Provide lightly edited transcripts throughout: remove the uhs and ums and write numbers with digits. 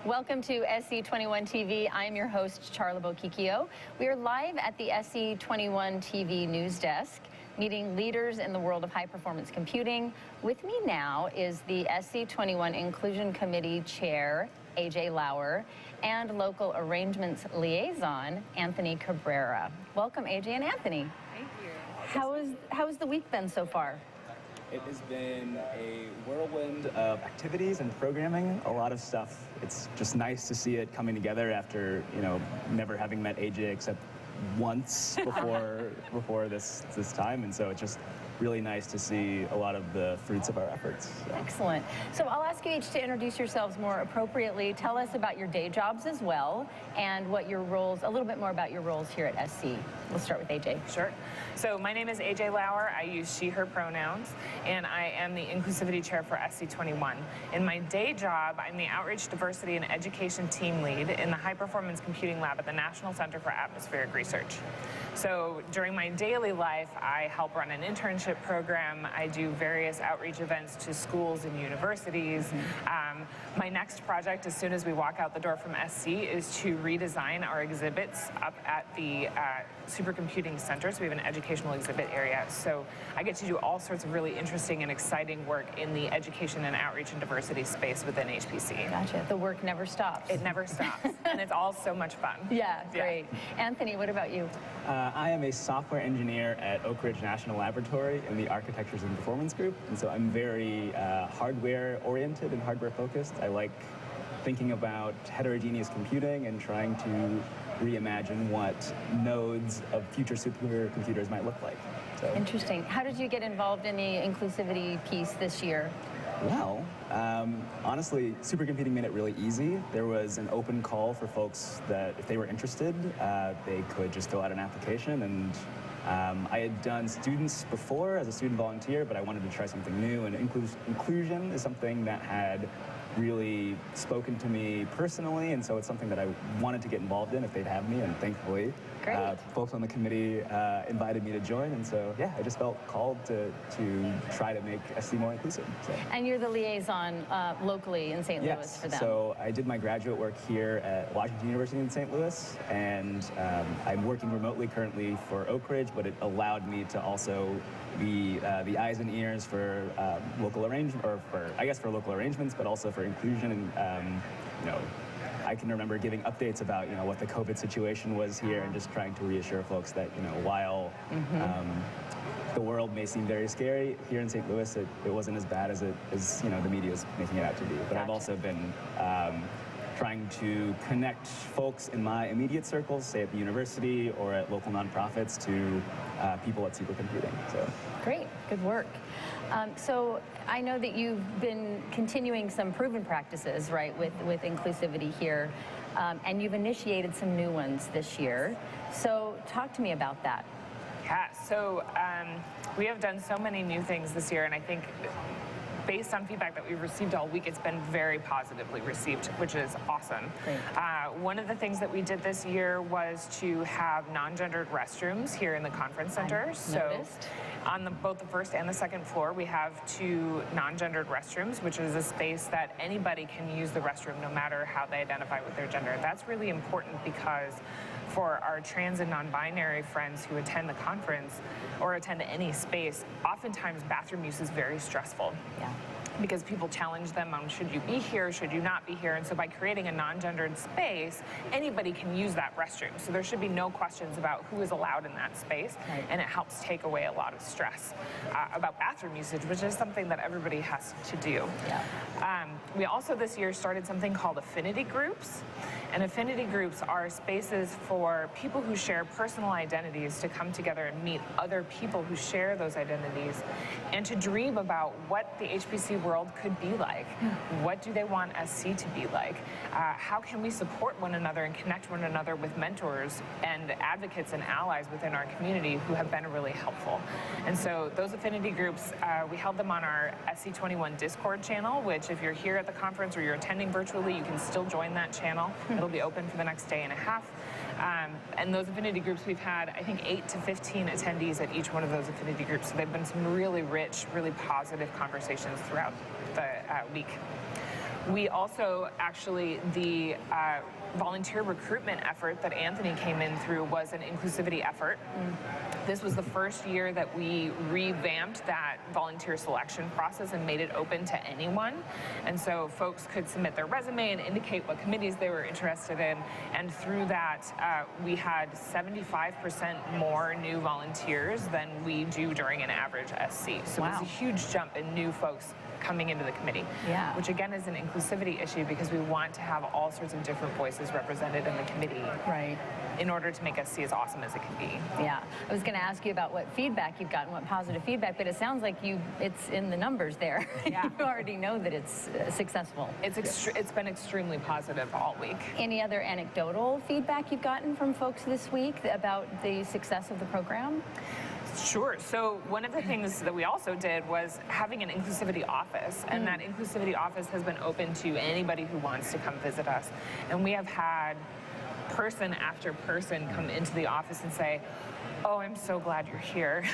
Welcome to SC21 TV. I'm your host, Charla Bokikio. We are live at the SC21 TV news desk, meeting leaders in the world of high-performance computing. With me now is the SC21 Inclusion Committee Chair, AJ Lauer, and Local Arrangements Liaison, Anthony Cabrera. Welcome, AJ and Anthony. Thank you. How has the week been so far? It has been a whirlwind of activities and programming, a lot of stuff. It's just nice to see it coming together after, never having met AJ except once before this time, and so it's just really nice to see a lot of the fruits of our efforts. So. Excellent. So I'll ask you each to introduce yourselves more appropriately. Tell us about your day jobs as well, and what your roles, a little bit more about your roles here at SC. We'll start with AJ. Sure. So my name is AJ Lauer. I use she, her pronouns, and I am the Inclusivity Chair for SC21. In my day job, I'm the Outreach, Diversity, and Education Team Lead in the High Performance Computing Lab at the National Center for Atmospheric Research. So during my daily life, I help run an internship program. I do various outreach events to schools and universities. My next project, as soon as we walk out the door from SC, is to redesign our exhibits up at the Supercomputing Center. So we have an educational exhibit area. So I get to do all sorts of really interesting and exciting work in the education and outreach and diversity space within HPC. Gotcha. The work never stops. It never stops. And it's all so much fun. Yeah, great. Yeah. Anthony, what about you? I am a software engineer at Oak Ridge National Laboratory in the Architectures and Performance Group, and so I'm very hardware-oriented and hardware-focused. I like thinking about heterogeneous computing and trying to reimagine what nodes of future supercomputers might look like. So. Interesting. How did you get involved in the inclusivity piece this year? Well, honestly, supercomputing made it really easy. There was an open call for folks that if they were interested, they could just fill out an application. And I had done students before as a student volunteer, but I wanted to try something new. And inclusion is something that had really spoken to me personally, and so it's something that I wanted to get involved in if they'd have me, and thankfully folks on the committee invited me to join, and so yeah, I just felt called to try to make SC more inclusive. So. And you're the liaison locally in St. Louis for them. So I did my graduate work here at Washington University in St. Louis, and I'm working remotely currently for Oak Ridge, but it allowed me to also be the eyes and ears for local arrangement, or for local arrangements, but also for inclusion. And I can remember giving updates about what the COVID situation was here, and just trying to reassure folks that while the world may seem very scary here in St. Louis, it wasn't as bad as the media is making it out to be. But I've also been trying to connect folks in my immediate circles, say at the university or at local nonprofits, to people at supercomputing. So. Great, good work. So I know that you've been continuing some proven practices, right, with inclusivity here, and you've initiated some new ones this year. So talk to me about that. Yeah, so we have done so many new things this year, and I think based on feedback that we've received all week, it's been very positively received, which is awesome. One of the things that we did this year was to have non-gendered restrooms here in the conference center. So on both the first and the second floor, we have 2 non-gendered restrooms, which is a space that anybody can use the restroom no matter how they identify with their gender. That's really important because for our trans and non-binary friends who attend the conference or attend any space, oftentimes bathroom use is very stressful. Yeah. Because people challenge them on should you be here, should you not be here, and so by creating a non-gendered space, anybody can use that restroom. So there should be no questions about who is allowed in that space, and it helps take away a lot of stress about bathroom usage, which is something that everybody has to do. Yeah. We also this year started something called affinity groups, and affinity groups are spaces for people who share personal identities to come together and meet other people who share those identities, and to dream about what the HPC world could be like. What do they want SC to be like? How can we support one another and connect one another with mentors and advocates and allies within our community who have been really helpful? And so those affinity groups, we held them on our SC21 Discord channel, which if you're here at the conference or you're attending virtually, you can still join that channel. It'll be open for the next day and a half. And those affinity groups, we've had, I think, 8 to 15 attendees at each one of those affinity groups. So they've been some really rich, really positive conversations throughout the week. We also actually, the volunteer recruitment effort that Anthony came in through was an inclusivity effort. This was the first year that we revamped that volunteer selection process and made it open to anyone. And so folks could submit their resume and indicate what committees they were interested in. And through that, we had 75% more new volunteers than we do during an average SC. So it was a huge jump in new folks coming into the committee, which again is an inclusivity issue because we want to have all sorts of different voices represented in the committee, in order to make SC as awesome as it can be. Yeah, I was going to ask you about what feedback you've gotten, what positive feedback, but it sounds like it's in the numbers there. Yeah. You already know that it's successful. It's been extremely positive all week. Any other anecdotal feedback you've gotten from folks this week about the success of the program? Sure. So one of the things that we also did was having an inclusivity office, and that inclusivity office has been open to anybody who wants to come visit us. And we have had person after person come into the office and say, oh, I'm so glad you're here.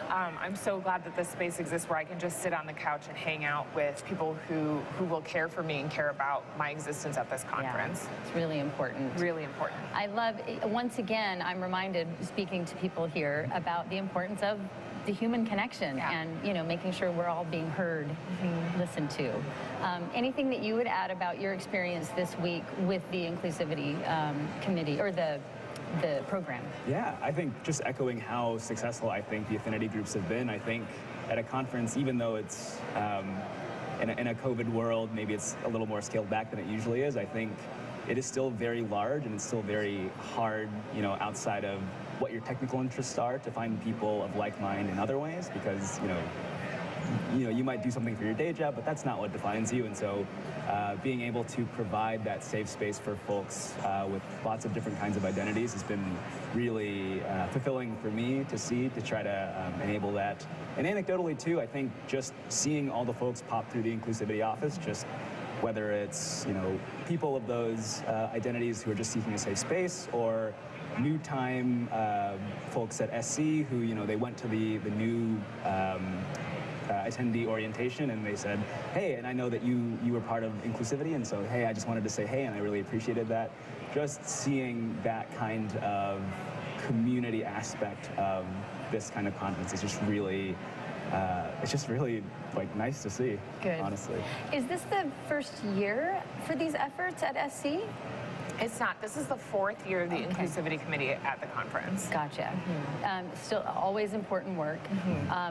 I'm so glad that this space exists where I can just sit on the couch and hang out with people who will care for me and care about my existence at this conference. Yeah, it's really important. Really important. I love, once again, I'm reminded, speaking to people here, about the importance of the human connection and, you know, making sure we're all being heard, listened to. Anything that you would add about your experience this week with the Inclusivity Committee, or the program? Yeah, I think just echoing how successful I think the affinity groups have been. I think at a conference, even though it's in a COVID world, maybe it's a little more scaled back than it usually is, I think it is still very large and it's still very hard, you know, outside of what your technical interests are, to find people of like mind in other ways, because, you know, you might do something for your day job, but that's not what defines you. And so being able to provide that safe space for folks with lots of different kinds of identities has been really fulfilling for me to see, to try to enable that. And anecdotally too, I think just seeing all the folks pop through the inclusivity office, just whether it's, you know, people of those identities who are just seeking a safe space, or new time folks at SC who, you know, they went to the new attendee orientation and they said, hey, and I know that you were part of inclusivity, and so hey, I just wanted to say hey, and I really appreciated that. Just seeing that kind of community aspect of this kind of conference is just really it's just really like nice to see. Good. Honestly. Is this the first year for these efforts at SC? It's not. This is the fourth year of the Inclusivity Committee at the conference. Gotcha. Still always important work.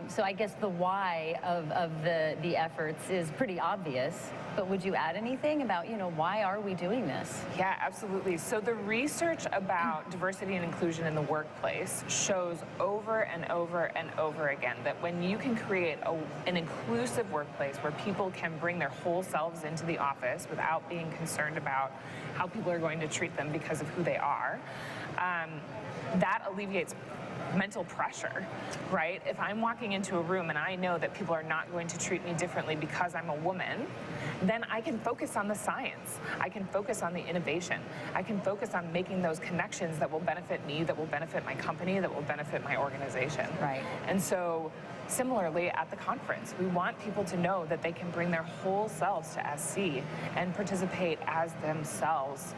So I guess the why of the efforts is pretty obvious, but would you add anything about, you know, why are we doing this? Yeah, absolutely. So the research about diversity and inclusion in the workplace shows over and over and over again that when you can create an inclusive workplace where people can bring their whole selves into the office without being concerned about how people are going to treat them because of who they are, that alleviates mental pressure, right? If I'm walking into a room and I know that people are not going to treat me differently because I'm a woman, then I can focus on the science. I can focus on the innovation. I can focus on making those connections that will benefit me, that will benefit my company, that will benefit my organization. Right. And so similarly at the conference, we want people to know that they can bring their whole selves to SC and participate as themselves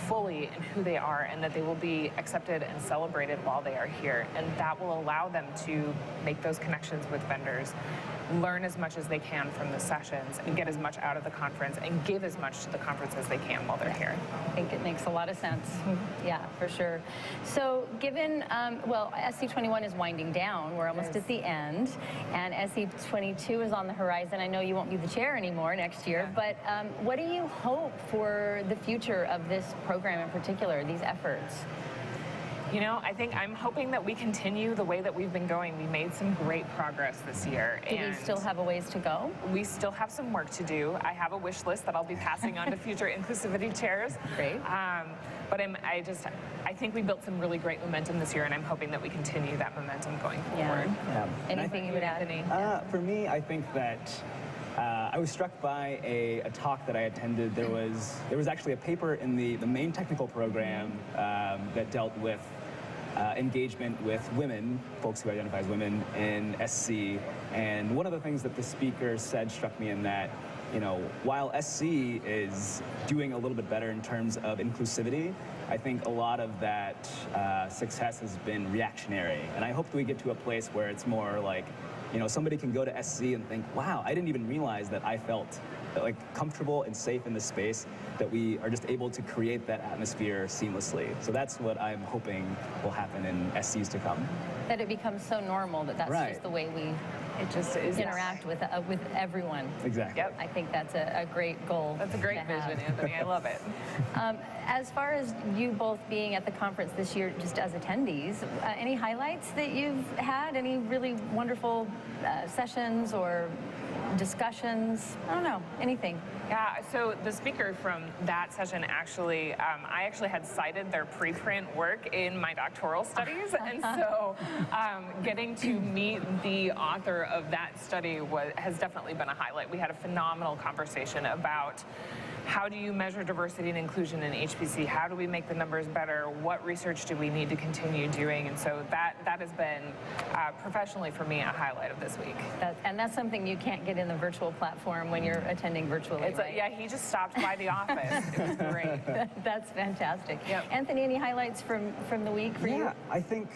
fully in who they are, and that they will be accepted and celebrated while they are here. And that will allow them to make those connections with vendors, learn as much as they can from the sessions, and get as much out of the conference and give as much to the conference as they can while they're here. I think it makes a lot of sense. Yeah, for sure. So given, well, SC21 is winding down. We're almost at the end, and SC22 is on the horizon. I know you won't be the chair anymore next year, but what do you hope for the future of this program in particular, these efforts? You know, I think I'm hoping that we continue the way that we've been going. We made some great progress this year. Do we still have a ways to go? We still have some work to do. I have a wish list that I'll be passing on to future inclusivity chairs. Great. But I think we built some really great momentum this year, and I'm hoping that we continue that momentum going forward. Anything you would add? For me, I think that I was struck by a talk that I attended. There was actually a paper in the main technical program that dealt with engagement with women, folks who identify as women in SC. And one of the things that the speaker said struck me in that while SC is doing a little bit better in terms of inclusivity, I think a lot of that success has been reactionary. And I hope that we get to a place where it's more like, somebody can go to SC and think, wow, I didn't even realize that I felt like comfortable and safe in this space, that we are just able to create that atmosphere seamlessly. So that's what I'm hoping will happen in SCs to come. That it becomes so normal that that's Right. just the way we It just is. interact with everyone. Exactly. Yep. I think that's a great goal. That's a great to have. vision, Anthony. I love it. As far as you both being at the conference this year, just as attendees, any highlights that you've had? Any really wonderful sessions or discussions? I don't know, anything. Yeah, so the speaker from that session actually, I actually had cited their preprint work in my doctoral studies, and so getting to meet the author of that study has definitely been a highlight. We had a phenomenal conversation about how do you measure diversity and inclusion in HPC? How do we make the numbers better? What research do we need to continue doing? And so that has been, professionally for me, a highlight of this week. And that's something you can't get in the virtual platform when you're attending virtually. Right? Yeah, he just stopped by the office. It was great. That's fantastic. Yep. Anthony, any highlights from the week for you? Yeah, I think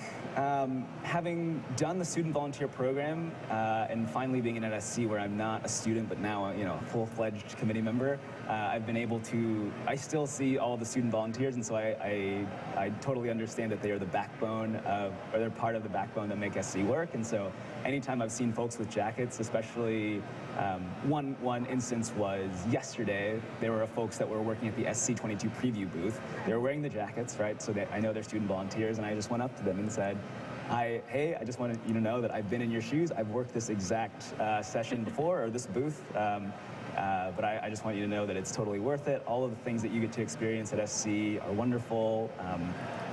having done the student volunteer program and finally being in an SC where I'm not a student but now a full-fledged committee member, I've been able to, I still see all the student volunteers, and so I totally understand that they are the backbone of, or they're part of the backbone that make SC work. And so anytime I've seen folks with jackets, especially one instance was yesterday, there were folks that were working at the SC22 preview booth. They were wearing the jackets, right? So that I know they're student volunteers, and I just went up to them and said, hey, I just wanted you to know that I've been in your shoes. I've worked this exact session before, or this booth. But I just want you to know that it's totally worth it. All of the things that you get to experience at SC are wonderful.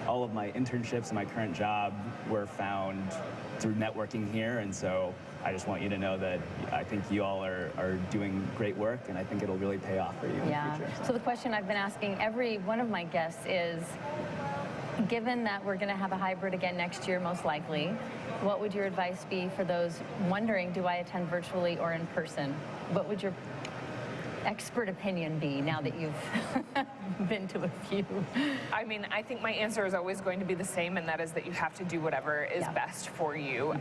All of my internships and my current job were found through networking here, and so I just want you to know that I think you all are doing great work, and I think it'll really pay off for you in the future. So the question I've been asking every one of my guests is, given that we're going to have a hybrid again next year, most likely, what would your advice be for those wondering, do I attend virtually or in person? What would your expert opinion be now that you've been to a few? I mean, I think my answer is always going to be the same, and that is that you have to do whatever is best for you.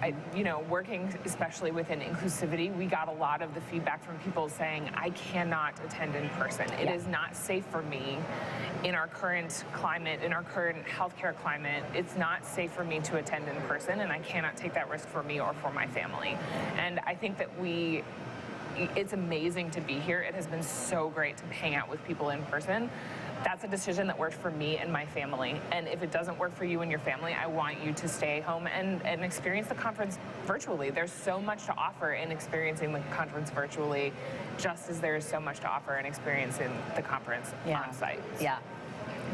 Working especially within inclusivity, we got a lot of the feedback from people saying, I cannot attend in person. It is not safe for me in our current climate, in our current healthcare climate. It's not safe for me to attend in person, and I cannot take that risk for me or for my family. And I think that it's amazing to be here. It has been so great to hang out with people in person. That's a decision that worked for me and my family. And if it doesn't work for you and your family, I want you to stay home and experience the conference virtually. There's so much to offer in experiencing the conference virtually, just as there is so much to offer in experiencing the conference on site. Yeah.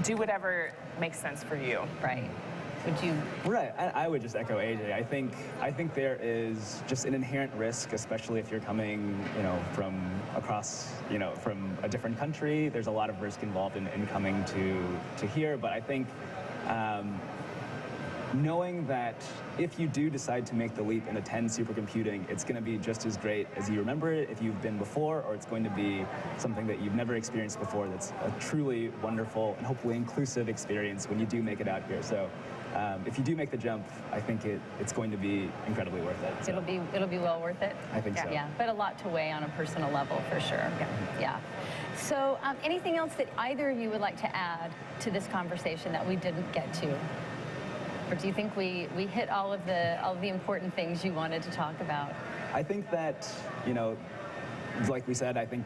Do whatever makes sense for you. Right. Would you? Right. I would just echo AJ. I think there is just an inherent risk, especially if you're coming, from across, from a different country. There's a lot of risk involved in coming to here. But I think knowing that if you do decide to make the leap and attend supercomputing, it's going to be just as great as you remember it if you've been before, or it's going to be something that you've never experienced before that's a truly wonderful and hopefully inclusive experience when you do make it out here. So if you do make the jump, I think it's going to be incredibly worth it. So. It'll be well worth it. I think so. Yeah, but a lot to weigh on a personal level for sure. Yeah. So anything else that either of you would like to add to this conversation that we didn't get to? Or do you think we hit all of the important things you wanted to talk about? I think that, like we said, I think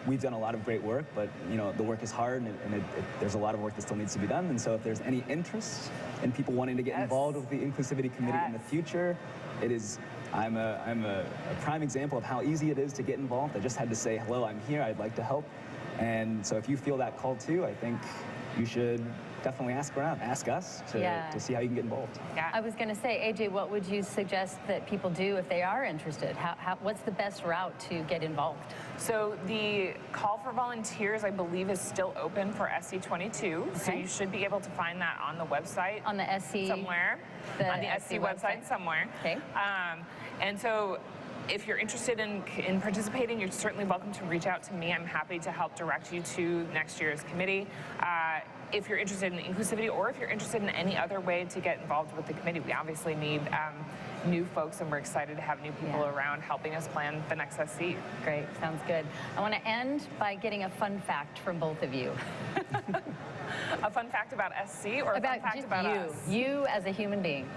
we've done a lot of great work, but the work is hard, and there's a lot of work that still needs to be done. And so if there's any interest in people wanting to get involved with the Inclusivity Committee in the future, I'm a prime example of how easy it is to get involved. I just had to say, hello, I'm here, I'd like to help. And so if you feel that call too, I think you should definitely ask around. Ask us to see how you can get involved. Yeah. I was going to say, AJ, what would you suggest that people do if they are interested? What's the best route to get involved? So the call for volunteers, I believe, is still open for SC22. Okay. So you should be able to find that on the website. On the SC? Somewhere. On the SC website somewhere. Okay. And so If you're interested in participating, you're certainly welcome to reach out to me. I'm happy to help direct you to next year's committee. If you're interested in inclusivity, or if you're interested in any other way to get involved with the committee, we obviously need new folks, and we're excited to have new people around helping us plan the next SC. Great, sounds good. I want to end by getting a fun fact from both of you. A fun fact about SC, or a fun fact about you, us? you as a human being.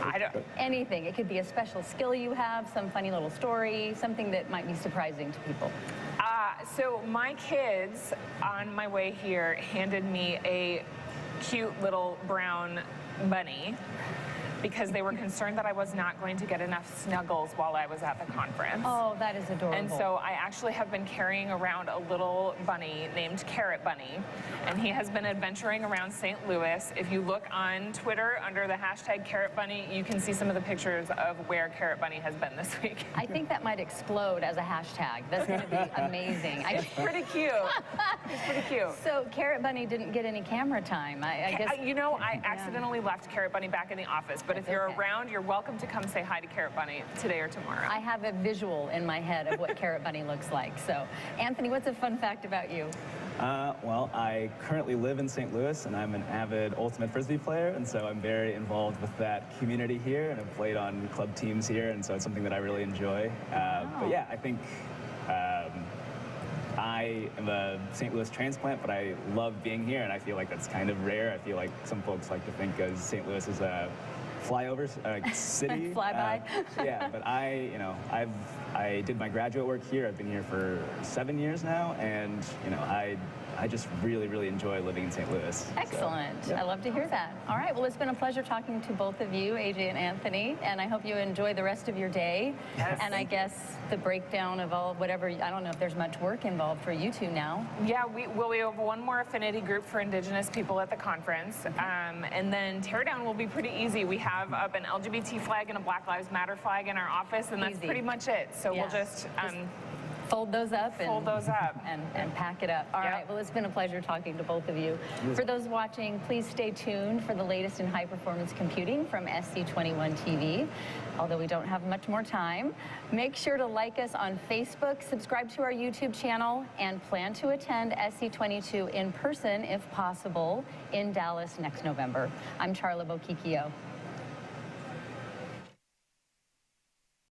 I don't. Anything. It could be a special skill you have, some funny little story, something that might be surprising to people. So my kids, on my way here, handed me a cute little brown bunny because they were concerned that I was not going to get enough snuggles while I was at the conference. Oh, that is adorable. And so I actually have been carrying around a little bunny named Carrot Bunny, and he has been adventuring around St. Louis. If you look on Twitter under the hashtag Carrot Bunny, you can see some of the pictures of where Carrot Bunny has been this week. I think that might explode as a hashtag. That's going to be amazing. It's pretty cute. It's pretty cute. So Carrot Bunny didn't get any camera time. I guess. You know, I accidentally left Carrot Bunny back in the office, but if you're okay. around, you're welcome to come say hi to Carrot Bunny today or tomorrow. I have a visual in my head of what Carrot Bunny looks like. So, Anthony, what's a fun fact about you? Well, I currently live in St. Louis, and I'm an avid Ultimate Frisbee player, and so I'm very involved with that community here, and I've played on club teams here, and so it's something that I really enjoy. But yeah, I think I am a St. Louis transplant, but I love being here, and I feel like that's kind of rare. I feel like some folks like to think of St. Louis as a flyover city. Flyby. Yeah, but I did my graduate work here. I've been here for 7 years now, and I just really, really enjoy living in St. Louis. Excellent. So, yeah. I love to hear that. All right. Well, it's been a pleasure talking to both of you, AJ and Anthony, and I hope you enjoy the rest of your day. Yes. And I guess the breakdown of all whatever, I don't know if there's much work involved for you two now. Yeah, we have one more affinity group for Indigenous people at the conference, and then teardown will be pretty easy. We have up an LGBT flag and a Black Lives Matter flag in our office, and that's Easy. pretty much it. So Yeah. we'll just Fold those up and pack it up. All right. Well, it's been a pleasure talking to both of you. For those watching, please stay tuned for the latest in high-performance computing from SC21 TV. Although we don't have much more time, make sure to like us on Facebook, subscribe to our YouTube channel, and plan to attend SC22 in person, if possible, in Dallas next November. I'm Charla Bokikio.